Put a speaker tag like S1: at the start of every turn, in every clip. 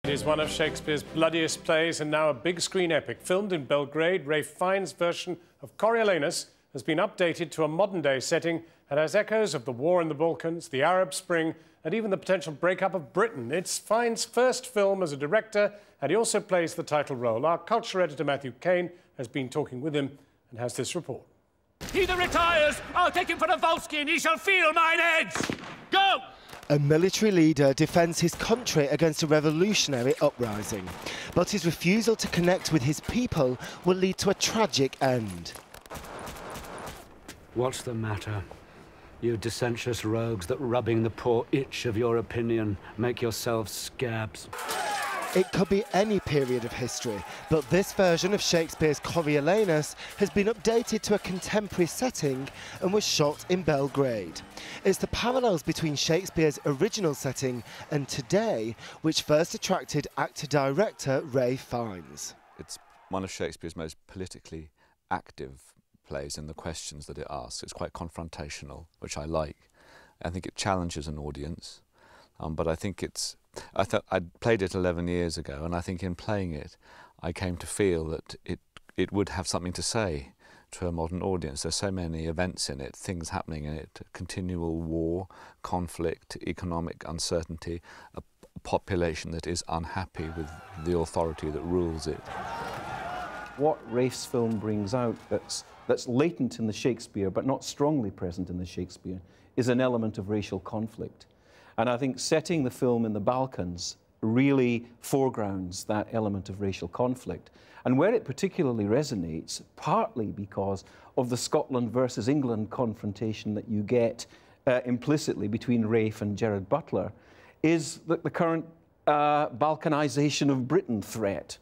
S1: It is one of Shakespeare's bloodiest plays and now a big screen epic. Filmed in Belgrade, Ralph Fiennes' version of Coriolanus has been updated to a modern-day setting and has echoes of the war in the Balkans, the Arab Spring and even the potential breakup of Britain. It's Fiennes' first film as a director and he also plays the title role. Our culture editor Matthew Kane has been talking with him and has this report.
S2: He that retires, I'll take him for a Volsky and he shall feel mine edge. Go!
S3: A military leader defends his country against a revolutionary uprising. But his refusal to connect with his people will lead to a tragic end.
S4: What's the matter? You dissentious rogues that rubbing the poor itch of your opinion make yourselves scabs.
S3: It could be any period of history, but this version of Shakespeare's Coriolanus has been updated to a contemporary setting and was shot in Belgrade. It's the parallels between Shakespeare's original setting and today which first attracted actor-director Ralph Fiennes.
S5: It's one of Shakespeare's most politically active plays in the questions that it asks. It's quite confrontational, which I like. I think it challenges an audience, but I think I'd played it 11 years ago, and I think in playing it, I came to feel that it would have something to say to a modern audience. There's so many events in it, things happening in it, continual war, conflict, economic uncertainty, a population that is unhappy with the authority that rules it.
S6: What Ralph's film brings out that's latent in the Shakespeare, but not strongly present in the Shakespeare, is an element of racial conflict. And I think setting the film in the Balkans really foregrounds that element of racial conflict. And where it particularly resonates, partly because of the Scotland versus England confrontation that you get implicitly between Ralph and Gerard Butler, is the current Balkanization of Britain threat.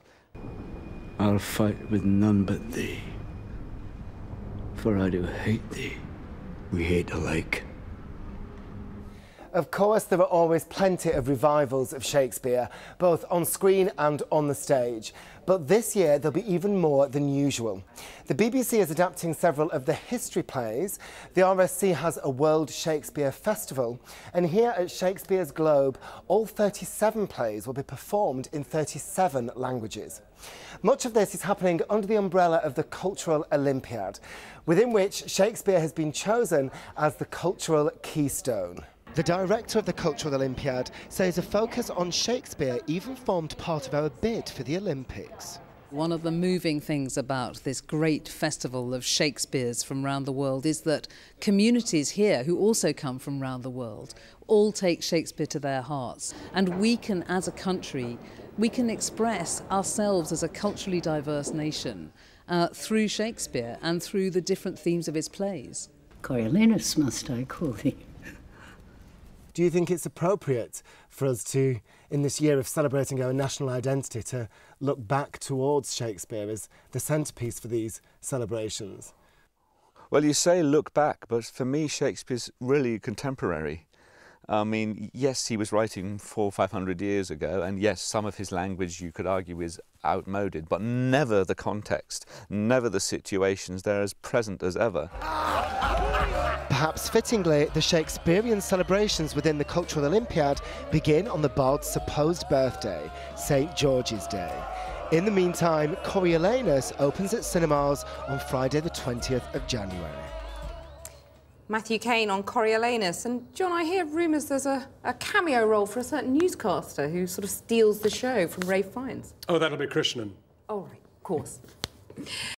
S4: I'll fight with none but thee, for I do hate thee. We hate alike.
S3: Of course, there are always plenty of revivals of Shakespeare, both on screen and on the stage. But this year, there'll be even more than usual. The BBC is adapting several of the history plays. The RSC has a World Shakespeare Festival. And here at Shakespeare's Globe, all 37 plays will be performed in 37 languages. Much of this is happening under the umbrella of the Cultural Olympiad, within which Shakespeare has been chosen as the cultural keystone. The director of the Cultural Olympiad says a focus on Shakespeare even formed part of our bid for the Olympics.
S7: One of the moving things about this great festival of Shakespeares from around the world is that communities here, who also come from around the world, all take Shakespeare to their hearts. And we can, as a country, we can express ourselves as a culturally diverse nation through Shakespeare and through the different themes of his plays.
S8: Coriolanus, must I call thee?
S3: Do you think it's appropriate for us to, in this year of celebrating our national identity, to look back towards Shakespeare as the centrepiece for these celebrations?
S5: Well, you say look back, but for me, Shakespeare's really contemporary. I mean, yes, he was writing 400 or 500 years ago, and yes, some of his language you could argue is outmoded, but never the context, never the situations. They're as present as ever.
S3: Perhaps fittingly, the Shakespearean celebrations within the Cultural Olympiad begin on the bard's supposed birthday, St. George's Day. In the meantime, Coriolanus opens at cinemas on Friday the 20th of January.
S9: Matthew Kane on Coriolanus. And John, I hear rumours there's a cameo role for a certain newscaster who sort of steals the show from Ralph Fiennes.
S1: Oh, that'll be Krishnan.
S9: Oh, right, of course.